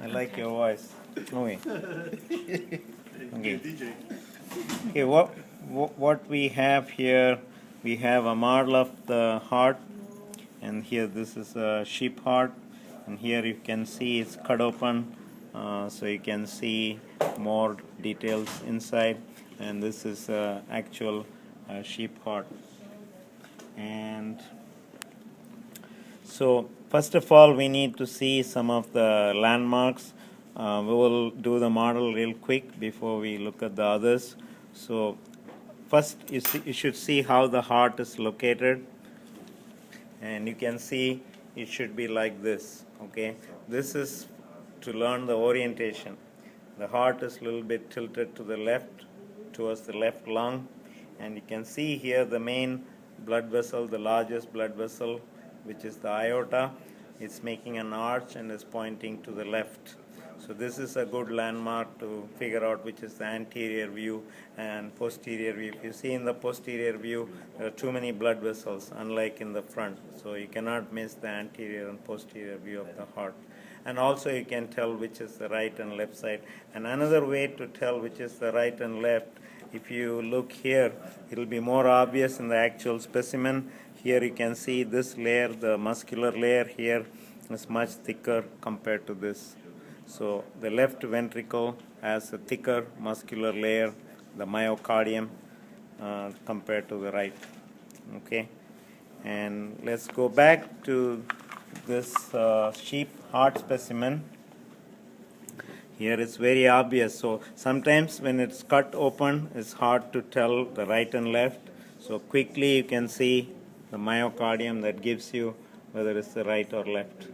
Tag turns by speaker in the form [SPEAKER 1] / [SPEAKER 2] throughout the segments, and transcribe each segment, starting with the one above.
[SPEAKER 1] I like your voice. Okay. Okay. Okay. What we have here? We have a model of the heart, and here this is a sheep heart, and here you can see it's cut open, so you can see more details inside. And this is actual sheep heart. And so first of all, we need to see some of the landmarks. We will do the model real quick before we look at the others. So first, you should see how the heart is located, and you can see it should be like this. Okay, this is to learn the orientation. The heart is a little bit tilted to the left, towards the left lung, and you can see here the main blood vessel, the largest blood vessel, which is the aorta. It's making an arch and is pointing to the left. So this is a good landmark to figure out which is the anterior view and posterior view. If you see in the posterior view, there are too many blood vessels, unlike in the front. So you cannot miss the anterior and posterior view of the heart. And also you can tell which is the right and left side. And another way to tell which is the right and left, if you look here, it will be more obvious in the actual specimen. Here you can see this layer, the muscular layer here, is much thicker compared to this. So the left ventricle has a thicker muscular layer, the myocardium, compared to the right. Okay, and let's go back to this sheep heart specimen. Here it's very obvious. So sometimes when it's cut open, it's hard to tell the right and left. So quickly you can see the myocardium that gives you whether it's the right or left.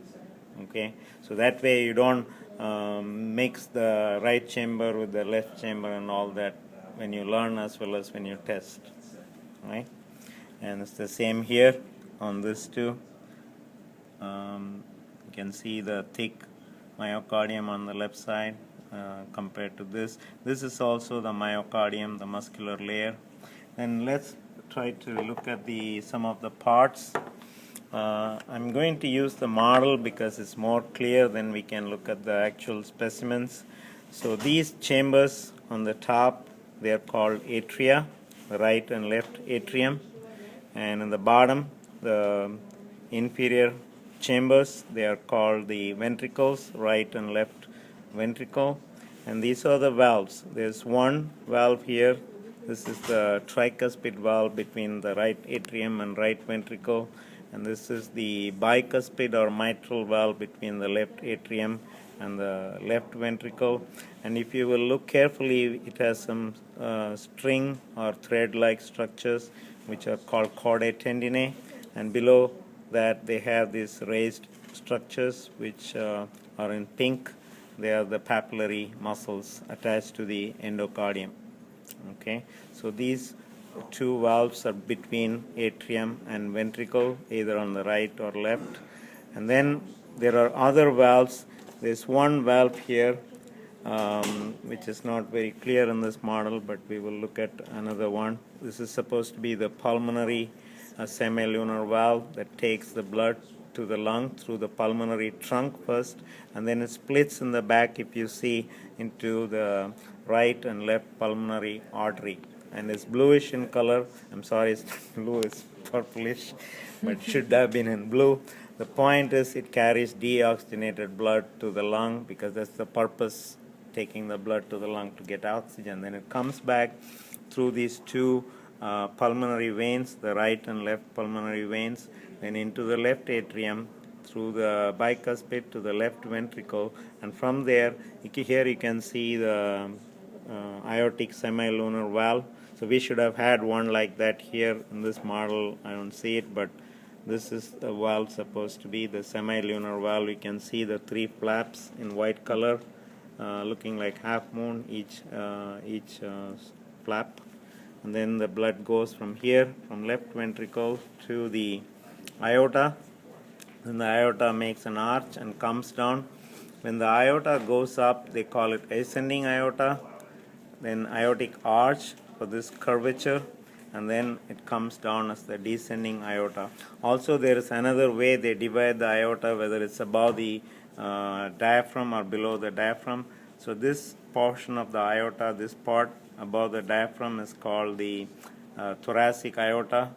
[SPEAKER 1] Okay, so that way you don't mix the right chamber with the left chamber and all that when you learn as well as when you test. Right, and it's the same here on this too. You can see the thick myocardium on the left side compared to this. This is also the myocardium, the muscular layer. And let's try to look at some of the parts. I'm going to use the model because it's more clear than we can look at the actual specimens. So these chambers on the top, they are called atria, the right and left atrium. And in the bottom, the inferior chambers, they are called the ventricles, right and left ventricle. And these are the valves. There's one valve here. This is the tricuspid valve between the right atrium and right ventricle. And this is the bicuspid or mitral valve between the left atrium and the left ventricle. And if you will look carefully, it has some string or thread-like structures which are called chordae tendineae. And below that they have these raised structures which are in pink. They are the papillary muscles attached to the endocardium. Okay, so these two valves are between atrium and ventricle, either on the right or left. And then there are other valves. There's one valve here which is not very clear in this model, but we will look at another one. This is supposed to be the pulmonary semilunar valve that takes the blood to the lung through the pulmonary trunk first, and then it splits in the back, if you see, into the right and left pulmonary artery. And it's bluish in color. I'm sorry, it's not blue, it's purplish, but it should have been in blue. The point is it carries deoxygenated blood to the lung because that's the purpose, taking the blood to the lung to get oxygen. Then it comes back through these two pulmonary veins, the right and left pulmonary veins, then into the left atrium, through the bicuspid to the left ventricle, and from there, here you can see the aortic semilunar valve. So we should have had one like that here in this model. I don't see it, but this is the valve supposed to be, the semilunar valve. You can see the three flaps in white color, looking like half moon each flap. And then the blood goes from here, from left ventricle to the aorta. Then the aorta makes an arch and comes down. When the aorta goes up, they call it ascending aorta. Then aortic arch for this curvature, and then it comes down as the descending aorta. Also, there is another way they divide the aorta, whether it's above the diaphragm or below the diaphragm. So this portion of the aorta, this part above the diaphragm, is called the thoracic aorta,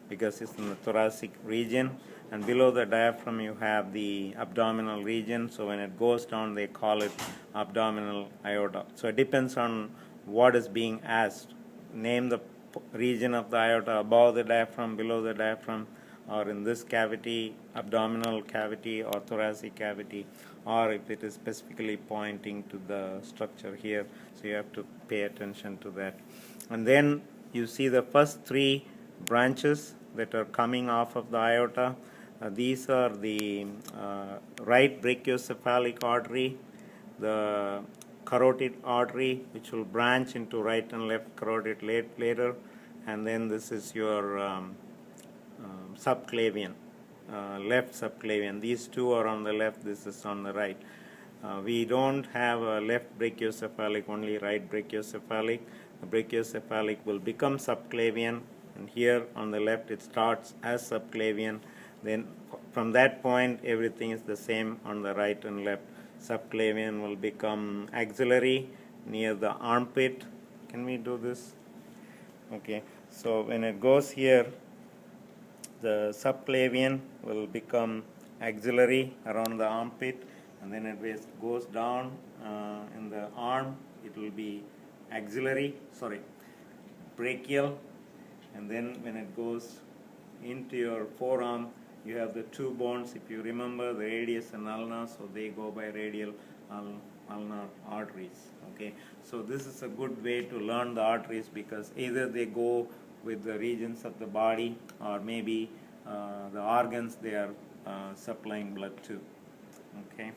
[SPEAKER 1] because it's in the thoracic region, and below the diaphragm you have the abdominal region. So when it goes down, they call it abdominal aorta. So it depends on what is being asked. Name the region of the aorta above the diaphragm, below the diaphragm, or in this cavity, abdominal cavity or thoracic cavity, or if it is specifically pointing to the structure here. So you have to pay attention to that. And then you see the first three branches that are coming off of the aorta. These are the right brachiocephalic artery, the carotid artery, which will branch into right and left carotid later, and then this is your subclavian, left subclavian. These two are on the left, this is on the right. We don't have a left brachiocephalic, only right brachiocephalic. The brachiocephalic will become subclavian, and here on the left it starts as subclavian. Then from that point everything is the same on the right and left. Subclavian will become axillary near the armpit. Can we do this? Okay, so when it goes here, the subclavian will become axillary around the armpit, and then it goes down in the arm, it will be brachial, and then when it goes into your forearm, you have the two bones, if you remember, the radius and ulna, so they go by radial ulnar arteries. Okay, so this is a good way to learn the arteries, because either they go with the regions of the body, or maybe the organs they are supplying blood to. Okay.